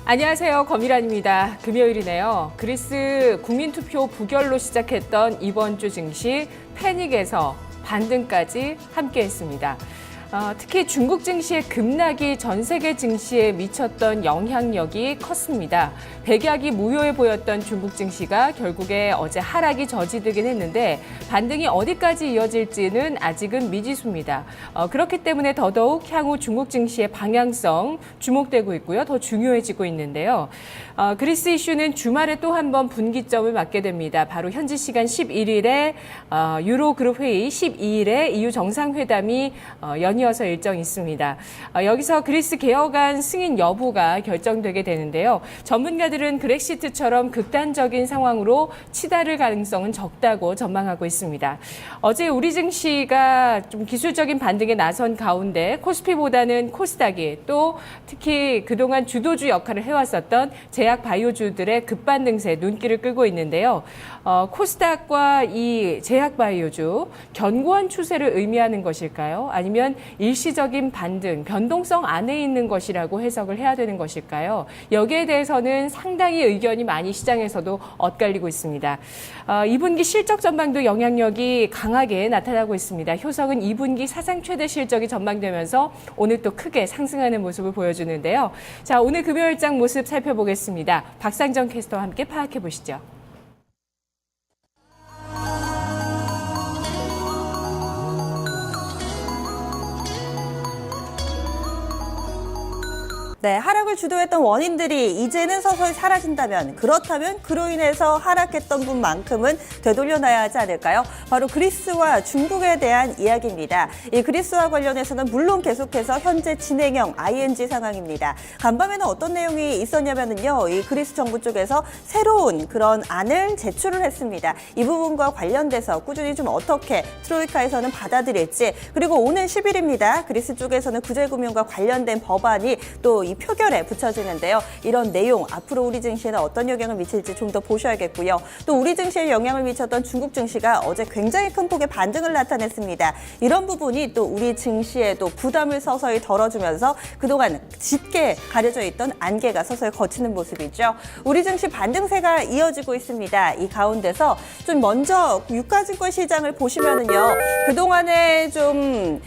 안녕하세요. 검일환입니다. 금요일이네요. 그리스 국민투표 부결로 시작했던 이번 주 증시 패닉에서 반등까지 함께했습니다. 특히 중국 증시의 급락이 전 세계 증시에 미쳤던 영향력이 컸습니다. 백약이 무효해 보였던 중국 증시가 결국에 어제 하락이 저지되긴 했는데 반등이 어디까지 이어질지는 아직은 미지수입니다. 그렇기 때문에 더더욱 향후 중국 증시의 방향성 주목되고 있고요. 더 중요해지고 있는데요. 그리스 이슈는 주말에 또 한 번 분기점을 맞게 됩니다. 바로 현지 시간 11일에 유로그룹 회의, 12일에 EU 정상회담이 연이어서 일정이 있습니다. 여기서 그리스 개혁안 승인 여부가 결정되게 되는데요. 전문가들은 그렉시트처럼 극단적인 상황으로 치달을 가능성은 적다고 전망하고 있습니다. 어제 우리 증시가 좀 기술적인 반등에 나선 가운데 코스피보다는 코스닥이 또 특히 그동안 주도주 역할을 해왔었던 제약 바이오주들의 급반등세 눈길을 끌고 있는데요. 코스닥과 이 제약 바이오주 견고한 추세를 의미하는 것일까요? 아니면 일시적인 반등, 변동성 안에 있는 것이라고 해석을 해야 되는 것일까요? 여기에 대해서는 상당히 의견이 많이 시장에서도 엇갈리고 있습니다. 2분기 실적 전망도 영향력이 강하게 나타나고 있습니다. 효성은 2분기 사상 최대 실적이 전망되면서 오늘 또 크게 상승하는 모습을 보여주는데요. 자, 오늘 금요일장 모습 살펴보겠습니다. 박상정 캐스터와 함께 파악해 보시죠. 네, 하락을 주도했던 원인들이 이제는 서서히 사라진다면, 그렇다면 그로 인해서 하락했던 분만큼은 되돌려놔야 하지 않을까요? 바로 그리스와 중국에 대한 이야기입니다. 이 그리스와 관련해서는 물론 계속해서 현재 진행형 ING 상황입니다. 간밤에는 어떤 내용이 있었냐면요, 이 그리스 정부 쪽에서 새로운 그런 안을 제출을 했습니다. 이 부분과 관련돼서 꾸준히 좀 어떻게 트로이카에서는 받아들일지, 그리고 오는 10일입니다. 그리스 쪽에서는 구제금융과 관련된 법안이 또 이 표결에 붙여지는데요. 이런 내용 앞으로 우리 증시에는 어떤 영향을 미칠지 좀 더 보셔야겠고요. 또 우리 증시에 영향을 미쳤던 중국 증시가 어제 굉장히 큰 폭의 반등을 나타냈습니다. 이런 부분이 또 우리 증시에도 부담을 서서히 덜어주면서 그동안 짙게 가려져 있던 안개가 서서히 거치는 모습이죠. 우리 증시 반등세가 이어지고 있습니다. 이 가운데서 좀 먼저 유가증권 시장을 보시면은요. 그동안에 좀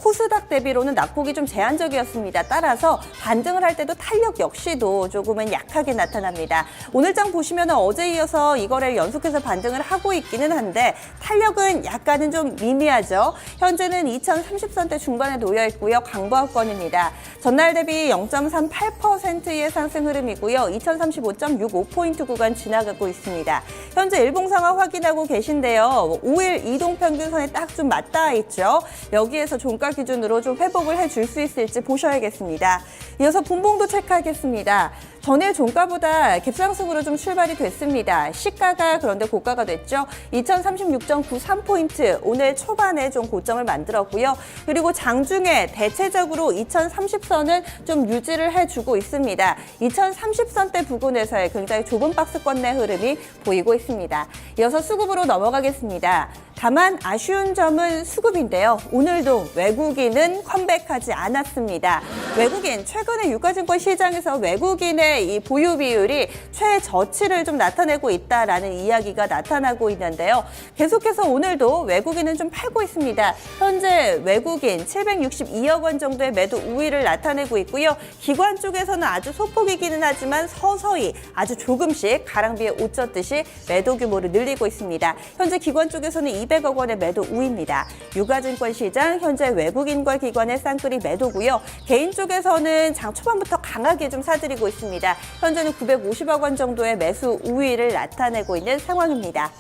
코스닥 대비로는 낙폭이 좀 제한적이었습니다. 따라서 반등을 할 때도 탄력 역시도 조금은 약하게 나타납니다. 오늘장 보시면 어제 이어서 이거를 연속해서 반등을 하고 있기는 한데 탄력은 약간은 좀 미미하죠. 현재는 2030선대 중반에 놓여 있고요. 강보합권입니다. 전날 대비 0.38%의 상승 흐름이고요. 2035.65포인트 구간 지나가고 있습니다. 현재 일봉상황 확인하고 계신데요. 5일 이동평균선에 딱 좀 맞닿아 있죠. 여기에서 종가 기준으로 좀 회복을 해줄 수 있을지 보셔야겠습니다. 이어서 분봉도 체크하겠습니다. 전일 종가보다 갭상승으로 좀 출발이 됐습니다. 시가가 그런데 고가가 됐죠. 2036.93포인트 오늘 초반에 좀 고점을 만들었고요. 그리고 장중에 대체적으로 2030선은 좀 유지를 해주고 있습니다. 2030선대 부근에서의 굉장히 좁은 박스권 내 흐름이 보이고 있습니다. 이어서 수급으로 넘어가겠습니다. 다만 아쉬운 점은 수급인데요. 오늘도 외국인은 컴백하지 않았습니다. 외국인, 최근에 유가증권 시장에서 외국인의 이 보유 비율이 최저치를 좀 나타내고 있다라는 이야기가 나타나고 있는데요. 계속해서 오늘도 외국인은 좀 팔고 있습니다. 현재 외국인 762억 원 정도의 매도 우위를 나타내고 있고요. 기관 쪽에서는 아주 소폭이기는 하지만 서서히 아주 조금씩 가랑비에 옷 젖듯이 매도 규모를 늘리고 있습니다. 현재 기관 쪽에서는 200억 원의 매도 우위입니다. 유가증권 시장 현재 외국인과 기관의 쌍끌이 매도고요. 개인 쪽에서는 장 초반부터 강하게 좀 사들이고 있습니다. 현재는 950억 원 정도의 매수 우위를 나타내고 있는 상황입니다.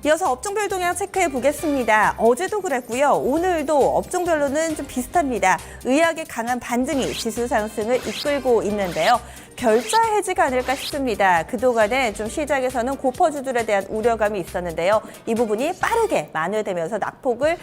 이어서 업종별 동향 체크해 보겠습니다. 어제도 그랬고요. 오늘도 업종별로는 좀 비슷합니다. 의학의 강한 반등이 지수 상승을 이끌고 있는데요. 결자 해지가 아닐까 싶습니다. 그동안에 좀 시장에서는 고퍼주들에 대한 우려감이 있었는데요. 이 부분이 빠르게 만회되면서 낙폭을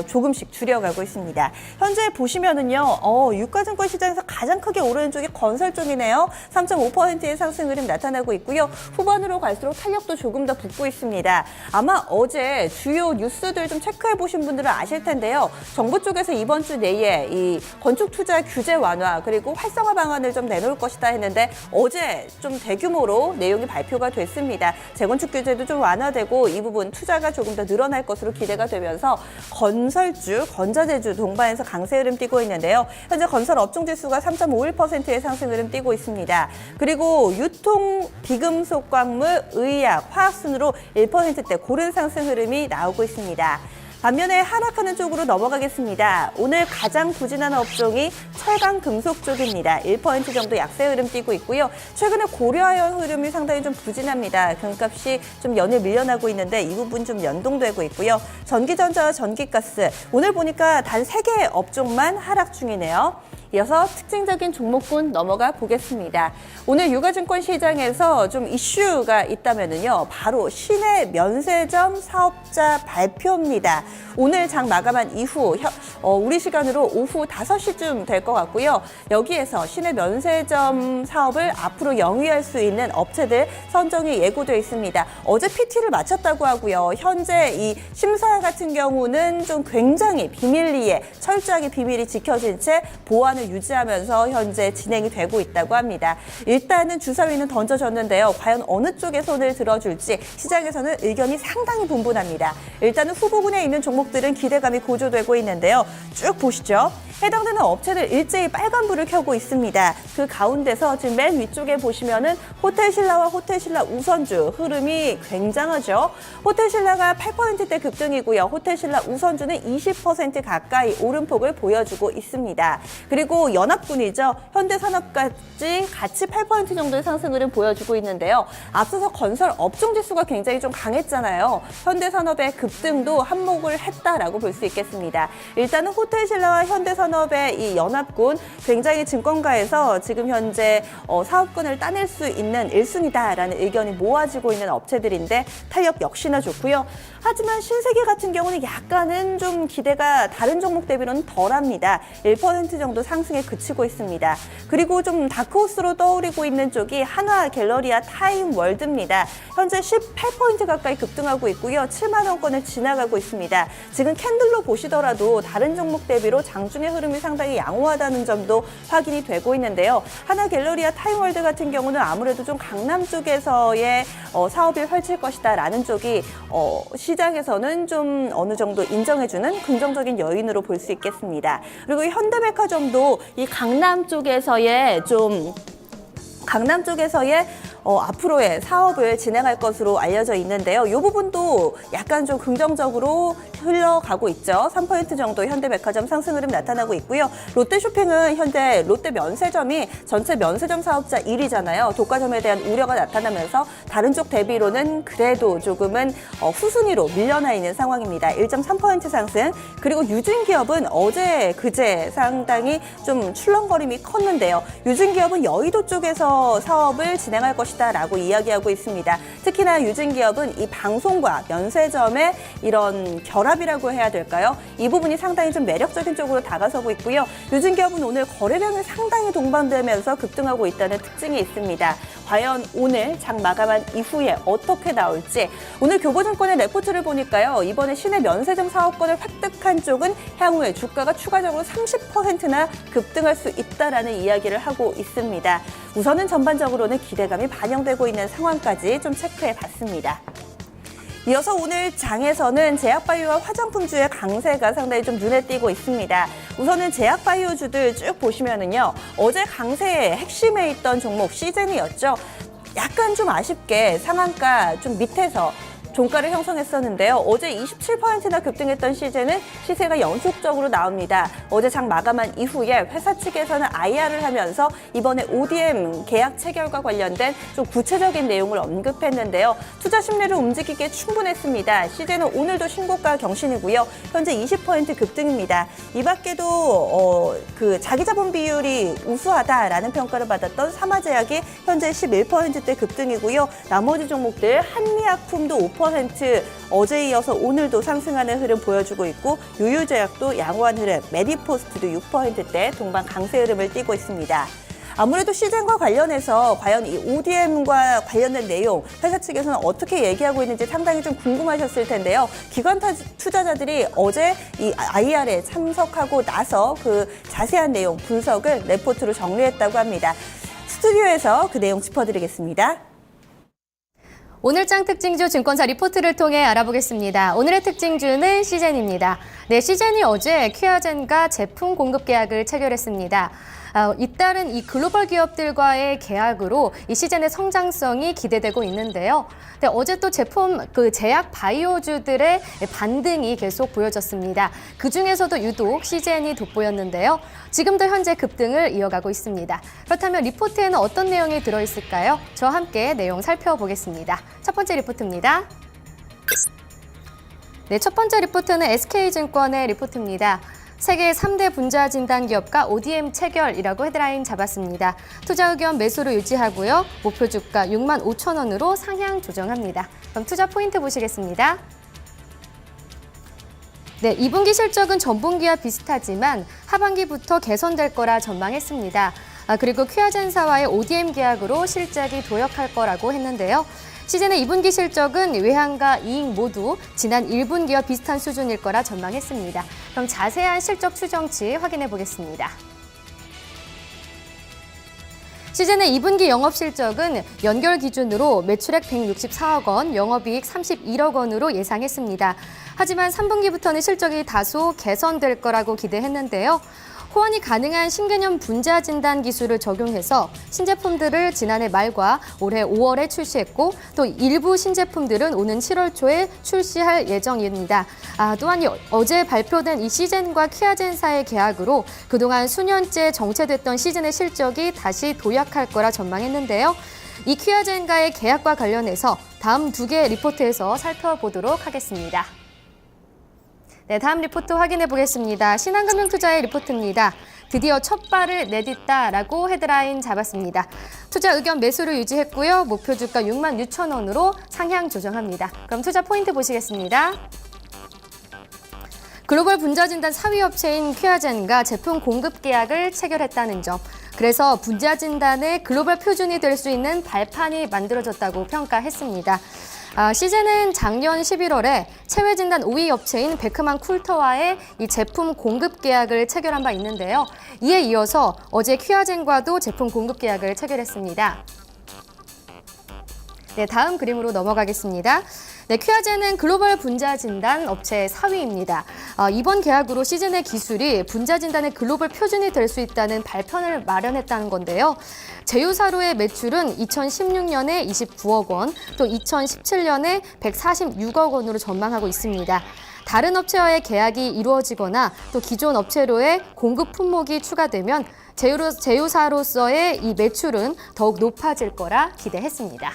조금씩 줄여가고 있습니다. 현재 보시면은요, 유가증권 시장에서 가장 크게 오르는 쪽이 건설 쪽이네요. 3.5%의 상승 흐름 나타나고 있고요. 후반으로 갈수록 탄력도 조금 더 붙고 있습니다. 아마 어제 주요 뉴스들 좀 체크해 보신 분들은 아실 텐데요. 정부 쪽에서 이번 주 내에 이 건축 투자 규제 완화 그리고 활성화 방안을 좀 내놓을 것이다 했는데 어제 좀 대규모로 내용이 발표가 됐습니다. 재건축 규제도 좀 완화되고 이 부분 투자가 조금 더 늘어날 것으로 기대가 되면서 건설주, 건자재주 동반해서 강세 흐름 띄고 있는데요. 현재 건설 업종 지수가 3.51%의 상승 흐름 띄고 있습니다. 그리고 유통, 비금속 광물, 의약, 화학 순으로 1%대 고른 상승 흐름이 나오고 있습니다. 반면에 하락하는 쪽으로 넘어가겠습니다. 오늘 가장 부진한 업종이 철강 금속 쪽입니다. 1% 정도 약세 흐름 띄고 있고요. 최근에 고려아연 흐름이 상당히 좀 부진합니다. 금값이 좀 연일 밀려나고 있는데 이 부분 좀 연동되고 있고요. 전기전자와 전기가스 오늘 보니까 단 3개의 업종만 하락 중이네요. 이어서 특징적인 종목군 넘어가 보겠습니다. 오늘 유가증권 시장에서 좀 이슈가 있다면요. 바로 시내 면세점 사업자 발표입니다. 오늘 장 마감한 이후 우리 시간으로 오후 5시쯤 될 것 같고요. 여기에서 시내 면세점 사업을 앞으로 영위할 수 있는 업체들 선정이 예고되어 있습니다. 어제 PT를 마쳤다고 하고요. 현재 이 심사 같은 경우는 좀 굉장히 비밀리에 철저하게 비밀이 지켜진 채 보안을 유지하면서 현재 진행이 되고 있다고 합니다. 일단은 주사위는 던져졌는데요. 과연 어느 쪽에 손을 들어줄지 시장에서는 의견이 상당히 분분합니다. 일단은 후보군에 있는 종목들은 기대감이 고조되고 있는데요. 쭉 보시죠. 해당되는 업체들 일제히 빨간불을 켜고 있습니다. 그 가운데서 지금 맨 위쪽에 보시면은 호텔신라와 호텔신라 우선주 흐름이 굉장하죠. 호텔신라가 8%대 급등이고요. 호텔신라 우선주는 20% 가까이 오름폭을 보여주고 있습니다. 그리고 연합군이죠. 현대산업까지 같이 8% 정도의 상승 흐름 보여주고 있는데요. 앞서서 건설 업종 지수가 굉장히 좀 강했잖아요. 현대산업의 급등도 한몫을 했다라고 볼 수 있겠습니다. 일단은 호텔신라와 현대산업의 이 연합군 굉장히 증권가에서 지금 현재 사업권을 따낼 수 있는 1순위다라는 의견이 모아지고 있는 업체들인데 탄력 역시나 좋고요. 하지만 신세계 같은 경우는 약간은 좀 기대가 다른 종목 대비로는 덜합니다. 1% 정도 상승에 그치고 있습니다. 그리고 좀 다크호스로 떠오르고 있는 쪽이 한화 갤러리아 타임월드입니다. 현재 18% 가까이 급등하고 있고요. 7만 원권을 지나가고 있습니다. 지금 캔들로 보시더라도 다른 종목 대비로 장중의 흐름이 상당히 양호하다는 점도 확인이 되고 있는데요. 한화 갤러리아 타임월드 같은 경우는 아무래도 좀 강남 쪽에서의 사업을 펼칠 것이다라는 쪽이 시장에서는 좀 어느 정도 인정해주는 긍정적인 요인으로 볼 수 있겠습니다. 그리고 현대백화점도 이 강남 쪽에서의 앞으로의 사업을 진행할 것으로 알려져 있는데요. 이 부분도 약간 좀 긍정적으로 흘러가고 있죠. 3% 정도 현대백화점 상승 흐름 나타나고 있고요. 롯데쇼핑은 현재 롯데면세점이 전체 면세점 사업자 1위잖아요. 독과점에 대한 우려가 나타나면서 다른 쪽 대비로는 그래도 조금은 후순위로 밀려나 있는 상황입니다. 1.3% 상승. 그리고 유진기업은 어제 그제 상당히 좀 출렁거림이 컸는데요. 유진기업은 여의도 쪽에서 사업을 진행할 것이다 라고 이야기하고 있습니다. 특히나 유진기업은 이 방송과 면세점의 이런 결합이라고 해야 될까요? 이 부분이 상당히 좀 매력적인 쪽으로 다가서고 있고요. 유진기업은 오늘 거래량이 상당히 동반되면서 급등하고 있다는 특징이 있습니다. 과연 오늘 장 마감한 이후에 어떻게 나올지 오늘 교보증권의 레포트를 보니까요. 이번에 시내 면세점 사업권을 획득한 쪽은 향후에 주가가 추가적으로 30%나 급등할 수 있다라는 이야기를 하고 있습니다. 우선은 전반적으로는 기대감이 반영되고 있는 상황까지 좀 체크해 봤습니다. 이어서 오늘 장에서는 제약바이오와 화장품주의 강세가 상당히 좀 눈에 띄고 있습니다. 우선은 제약바이오주들 쭉 보시면은요. 어제 강세의 핵심에 있던 종목 시제니였죠. 약간 좀 아쉽게 상한가 좀 밑에서 종가를 형성했었는데요. 어제 27%나 급등했던 시제는 시세가 연속적으로 나옵니다. 어제 장 마감한 이후에 회사 측에서는 IR을 하면서 이번에 ODM 계약 체결과 관련된 좀 구체적인 내용을 언급했는데요. 투자 심리를 움직이기에 충분했습니다. 시제는 오늘도 신고가 경신이고요. 현재 20% 급등입니다. 이 밖에도 그 자기자본 비율이 우수하다라는 평가를 받았던 삼화제약이 현재 11%대 급등이고요. 나머지 종목들 한미약품도 5%, 어제에 이어서 오늘도 상승하는 흐름 보여주고 있고 유유제약도 양호한 흐름, 메디포스트도 6%대 동반 강세 흐름을 띠고 있습니다. 아무래도 시즌과 관련해서 과연 이 ODM과 관련된 내용 회사 측에서는 어떻게 얘기하고 있는지 상당히 좀 궁금하셨을 텐데요. 기관 투자자들이 어제 이 IR에 참석하고 나서 그 자세한 내용 분석을 레포트로 정리했다고 합니다. 스튜디오에서 그 내용 짚어드리겠습니다. 오늘장 특징주 증권사 리포트를 통해 알아보겠습니다. 오늘의 특징주는 시젠입니다. 네, 시젠이 어제 퀴아젠과 제품 공급 계약을 체결했습니다. 잇따른 이 글로벌 기업들과의 계약으로 이 시젠의 성장성이 기대되고 있는데요. 네, 어제 또 제약 바이오주들의 반등이 계속 보여졌습니다. 그중에서도 유독 시젠이 돋보였는데요. 지금도 현재 급등을 이어가고 있습니다. 그렇다면 리포트에는 어떤 내용이 들어있을까요? 저와 함께 내용 살펴보겠습니다. 첫 번째 리포트입니다. 네, 첫 번째 리포트는 SK증권의 리포트입니다. 세계 3대 분자 진단 기업과 ODM 체결이라고 헤드라인 잡았습니다. 투자 의견 매수로 유지하고요. 목표 주가 65,000원으로 상향 조정합니다. 그럼 투자 포인트 보시겠습니다. 네, 2분기 실적은 전분기와 비슷하지만 하반기부터 개선될 거라 전망했습니다. 그리고 퀴아젠사와의 ODM 계약으로 실적이 도약할 거라고 했는데요. 시즌의 2분기 실적은 외환과 이익 모두 지난 1분기와 비슷한 수준일 거라 전망했습니다. 그럼 자세한 실적 추정치 확인해 보겠습니다. 시즌의 2분기 영업실적은 연결 기준으로 매출액 164억 원, 영업이익 31억 원으로 예상했습니다. 하지만 3분기부터는 실적이 다소 개선될 거라고 기대했는데요. 호환이 가능한 신개념 분자 진단 기술을 적용해서 신제품들을 지난해 말과 올해 5월에 출시했고 또 일부 신제품들은 오는 7월 초에 출시할 예정입니다. 또한 어제 발표된 이 시젠과 퀴아젠사의 계약으로 그동안 수년째 정체됐던 시즌의 실적이 다시 도약할 거라 전망했는데요. 이 퀴아젠과의 계약과 관련해서 다음 두 개 리포트에서 살펴보도록 하겠습니다. 네, 다음 리포트 확인해 보겠습니다. 신한금융투자의 리포트입니다. 드디어 첫 발을 내딛다라고 헤드라인 잡았습니다. 투자 의견 매수를 유지했고요. 목표 주가 66,000원으로 상향 조정합니다. 그럼 투자 포인트 보시겠습니다. 글로벌 분자 진단 4위 업체인 퀴아젠과 제품 공급 계약을 체결했다는 점. 그래서 분자 진단의 글로벌 표준이 될 수 있는 발판이 만들어졌다고 평가했습니다. 시젠은 작년 11월에 체외 진단 5위 업체인 베크만 쿨터와의 이 제품 공급 계약을 체결한 바 있는데요. 이에 이어서 어제 퀴아젠과도 제품 공급 계약을 체결했습니다. 네, 다음 그림으로 넘어가겠습니다. 네, 퀴아젠은 글로벌 분자 진단 업체 4위입니다. 이번 계약으로 시즌의 기술이 분자 진단의 글로벌 표준이 될 수 있다는 발판을 마련했다는 건데요. 제휴사로의 매출은 2016년에 29억 원, 또 2017년에 146억 원으로 전망하고 있습니다. 다른 업체와의 계약이 이루어지거나 또 기존 업체로의 공급 품목이 추가되면 제휴사로서의 이 매출은 더욱 높아질 거라 기대했습니다.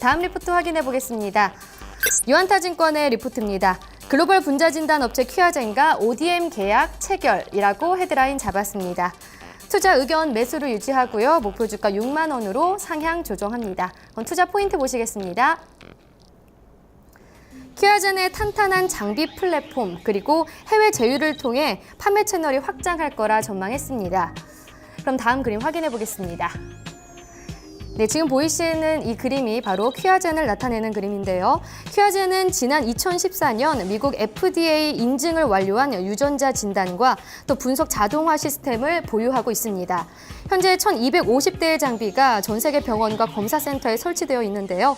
다음 리포트 확인해 보겠습니다. 유안타증권의 리포트입니다. 글로벌 분자 진단 업체 퀴아젠과 ODM 계약 체결이라고 헤드라인 잡았습니다. 투자 의견 매수를 유지하고요. 목표 주가 6만 원으로 상향 조정합니다. 그럼 투자 포인트 보시겠습니다. 퀴아젠의 탄탄한 장비 플랫폼 그리고 해외 제휴를 통해 판매 채널이 확장할 거라 전망했습니다. 그럼 다음 그림 확인해 보겠습니다. 네, 지금 보이시는 이 그림이 바로 퀴아젠을 나타내는 그림인데요. 퀴아젠은 지난 2014년 미국 FDA 인증을 완료한 유전자 진단과 또 분석 자동화 시스템을 보유하고 있습니다. 현재 1,250대의 장비가 전 세계 병원과 검사센터에 설치되어 있는데요.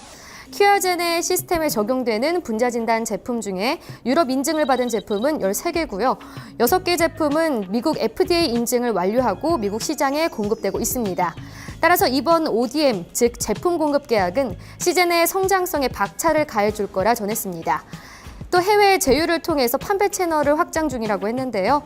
퀴아젠의 시스템에 적용되는 분자 진단 제품 중에 유럽 인증을 받은 제품은 13개고요. 6개 제품은 미국 FDA 인증을 완료하고 미국 시장에 공급되고 있습니다. 따라서 이번 ODM, 즉 제품 공급 계약은 시젠의 성장성에 박차를 가해줄 거라 전했습니다. 또 해외 제휴를 통해서 판매 채널을 확장 중이라고 했는데요.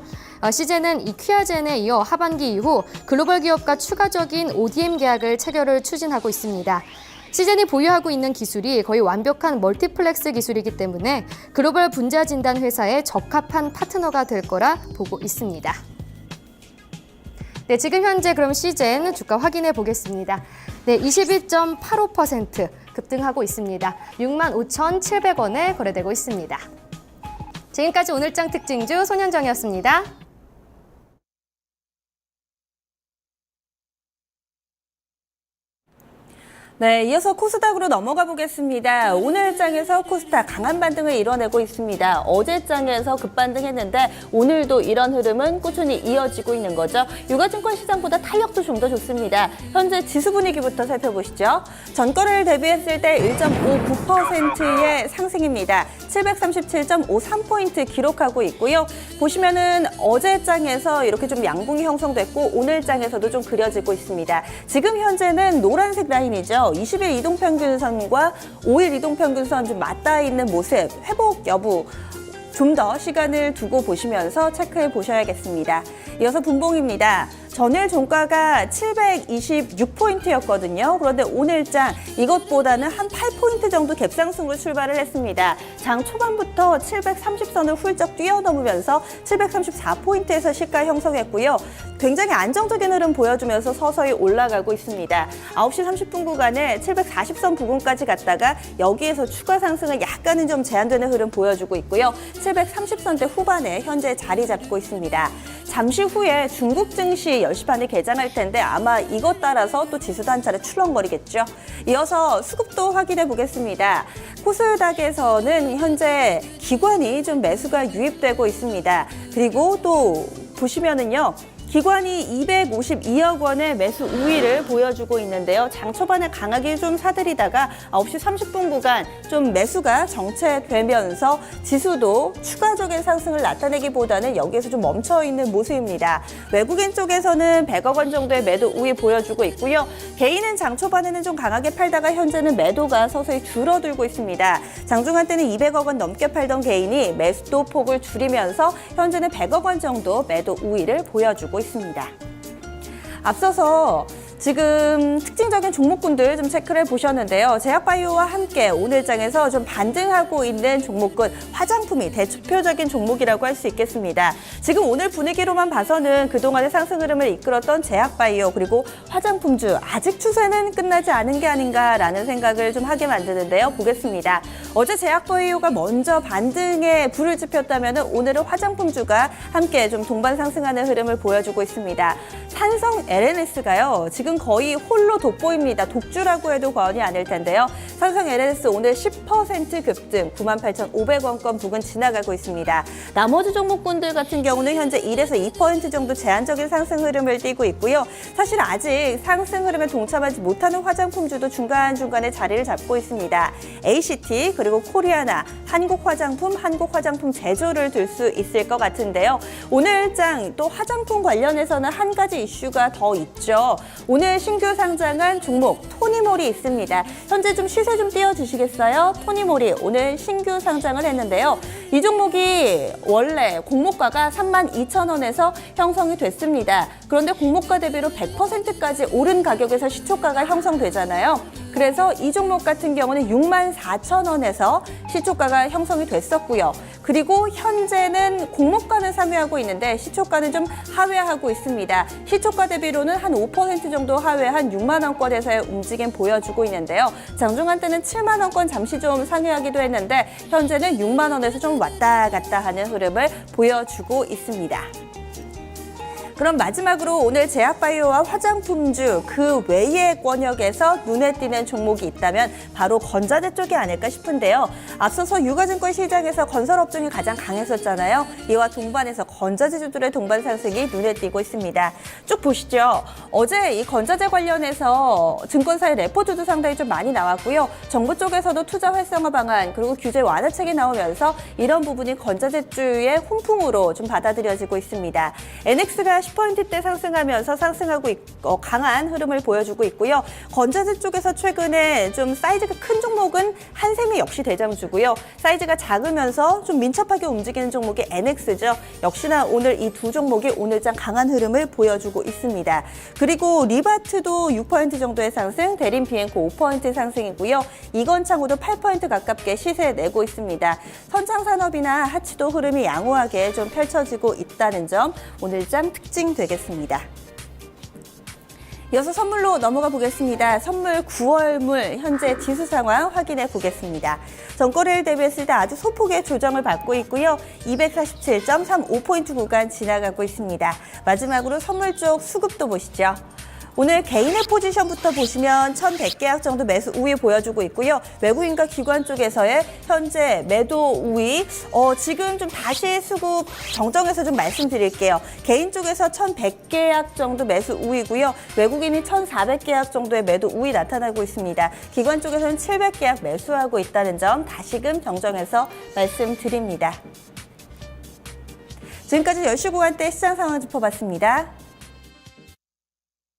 시젠은 이 퀴아젠에 이어 하반기 이후 글로벌 기업과 추가적인 ODM 계약을 체결을 추진하고 있습니다. 시젠이 보유하고 있는 기술이 거의 완벽한 멀티플렉스 기술이기 때문에 글로벌 분자 진단 회사에 적합한 파트너가 될 거라 보고 있습니다. 네, 지금 현재 그럼 시젠 주가 확인해 보겠습니다. 네, 21.85% 급등하고 있습니다. 65,700원에 거래되고 있습니다. 지금까지 오늘장 특징주 손현정이었습니다. 네, 이어서 코스닥으로 넘어가 보겠습니다. 오늘 장에서 코스닥 강한 반등을 이뤄내고 있습니다. 어제 장에서 급반등했는데 오늘도 이런 흐름은 꾸준히 이어지고 있는 거죠. 유가증권 시장보다 탄력도 좀 더 좋습니다. 현재 지수 분위기부터 살펴보시죠. 전거래를 대비했을 때 1.59%의 상승입니다. 737.53포인트 기록하고 있고요. 보시면은 어제 장에서 이렇게 좀 양봉이 형성됐고 오늘 장에서도 좀 그려지고 있습니다. 지금 현재는 노란색 라인이죠. 20일 이동평균선과 5일 이동평균선 좀 맞닿아 있는 모습, 회복 여부 좀 더 시간을 두고 보시면서 체크해 보셔야겠습니다. 이어서 분봉입니다. 전일 종가가 726포인트였거든요. 그런데 오늘장 이것보다는 한 8포인트 정도 갭상승으로 출발을 했습니다. 장 초반부터 730선을 훌쩍 뛰어넘으면서 734포인트에서 시가 형성했고요. 굉장히 안정적인 흐름 보여주면서 서서히 올라가고 있습니다. 9시 30분 구간에 740선 부근까지 갔다가 여기에서 추가 상승은 약간은 좀 제한되는 흐름 보여주고 있고요. 730선대 후반에 현재 자리 잡고 있습니다. 잠시 후에 중국 증시 10시 반에 개장할 텐데 아마 이것 따라서 또 지수도 한 차례 출렁거리겠죠. 이어서 수급도 확인해 보겠습니다. 코스닥에서는 현재 기관이 좀 매수가 유입되고 있습니다. 그리고 또 보시면은요. 기관이 252억 원의 매수 우위를 보여주고 있는데요. 장 초반에 강하게 좀 사들이다가 9시 30분 구간 좀 매수가 정체되면서 지수도 추가적인 상승을 나타내기보다는 여기에서 좀 멈춰있는 모습입니다. 외국인 쪽에서는 100억 원 정도의 매도 우위 보여주고 있고요. 개인은 장 초반에는 좀 강하게 팔다가 현재는 매도가 서서히 줄어들고 있습니다. 장중한 때는 200억 원 넘게 팔던 개인이 매도 폭을 줄이면서 현재는 100억 원 정도 매도 우위를 보여주고 있습니다. 앞서서 지금 특징적인 종목군들 좀 체크를 보셨는데요. 제약바이오와 함께 오늘 장에서 좀 반등하고 있는 종목군 화장품이 대표적인 종목이라고 할 수 있겠습니다. 지금 오늘 분위기로만 봐서는 그동안의 상승 흐름을 이끌었던 제약바이오 그리고 화장품주 아직 추세는 끝나지 않은 게 아닌가라는 생각을 좀 하게 만드는데요. 보겠습니다. 어제 제약바이오가 먼저 반등에 불을 지폈다면 오늘은 화장품주가 함께 좀 동반 상승하는 흐름을 보여주고 있습니다. 산성 LNS가요. 지금 거의 홀로 돋보입니다. 독주라고 해도 과언이 아닐 텐데요. 산성 LNS 오늘 10% 급등 98,500원권 부근 지나가고 있습니다. 나머지 종목군들 같은 경우는 현재 1에서 2% 정도 제한적인 상승 흐름을 띠고 있고요. 사실 아직 상승 흐름에 동참하지 못하는 화장품주도 중간중간에 자리를 잡고 있습니다. ACT 그리고 코리아나, 한국화장품 제조를 들 수 있을 것 같은데요. 오늘 장 또 화장품 관련해서는 한 가지 이슈가 더 있죠. 오늘 신규 상장한 종목 토니모리 있습니다. 현재 좀 시세 좀 띄워주시겠어요? 토니모리 오늘 신규 상장을 했는데요. 이 종목이 원래 공모가가 32,000원에서 형성이 됐습니다. 그런데 공모가 대비로 100%까지 오른 가격에서 시초가가 형성되잖아요. 그래서 이 종목 같은 경우는 64,000원에서 시초가가 형성이 됐었고요. 그리고 현재는 공모가는 상회하고 있는데 시초가는 좀 하회하고 있습니다. 시초가 대비로는 한 5% 정도 하회한 6만 원권에서의 움직임 보여주고 있는데요. 장중한 때는 7만 원권 잠시 좀 상회하기도 했는데 현재는 6만 원에서 좀 왔다 갔다 하는 흐름을 보여주고 있습니다. 그럼 마지막으로 오늘 제약바이오와 화장품주 그 외의 권역에서 눈에 띄는 종목이 있다면 바로 건자재 쪽이 아닐까 싶은데요. 앞서서 유가증권 시장에서 건설업종이 가장 강했었잖아요. 이와 동반해서 건자재주들의 동반 상승이 눈에 띄고 있습니다. 쭉 보시죠. 어제 이 건자재 관련해서 증권사의 레포트도 상당히 좀 많이 나왔고요. 정부 쪽에서도 투자 활성화 방안 그리고 규제 완화책이 나오면서 이런 부분이 건자재주의 훈풍으로 좀 받아들여지고 있습니다. NX가 10포인트대 상승하면서 강한 흐름을 보여주고 있고요. 건자재 쪽에서 최근에 좀 사이즈가 큰 종목은 한샘이 역시 대장주고요. 사이즈가 작으면서 좀 민첩하게 움직이는 종목이 NX죠. 역시나 오늘 이 두 종목이 오늘장 강한 흐름을 보여주고 있습니다. 그리고 리바트도 6% 정도의 상승, 대림 비엔코 5% 상승이고요. 이건창호도 8% 가깝게 시세 내고 있습니다. 선창산업이나 하치도 흐름이 양호하게 좀 펼쳐지고 있다는 점 오늘장 특징 되겠습니다. 이어서 선물로 넘어가 보겠습니다. 선물 9월물 현재 지수 상황 확인해 보겠습니다. 전거래일 대비했을 때 아주 소폭의 조정을 받고 있고요. 247.35포인트 구간 지나가고 있습니다. 마지막으로 선물 쪽 수급도 보시죠. 오늘 개인의 포지션부터 보시면 1,100계약 정도 매수 우위 보여주고 있고요. 외국인과 기관 쪽에서의 현재 매도 우위. 지금 좀 다시 수급 정정해서 좀 말씀드릴게요. 개인 쪽에서 1,100계약 정도 매수 우위고요. 외국인이 1,400계약 정도의 매도 우위 나타나고 있습니다. 기관 쪽에서는 700계약 매수하고 있다는 점 다시금 정정해서 말씀드립니다. 지금까지 10시 구간대 시장 상황 짚어봤습니다.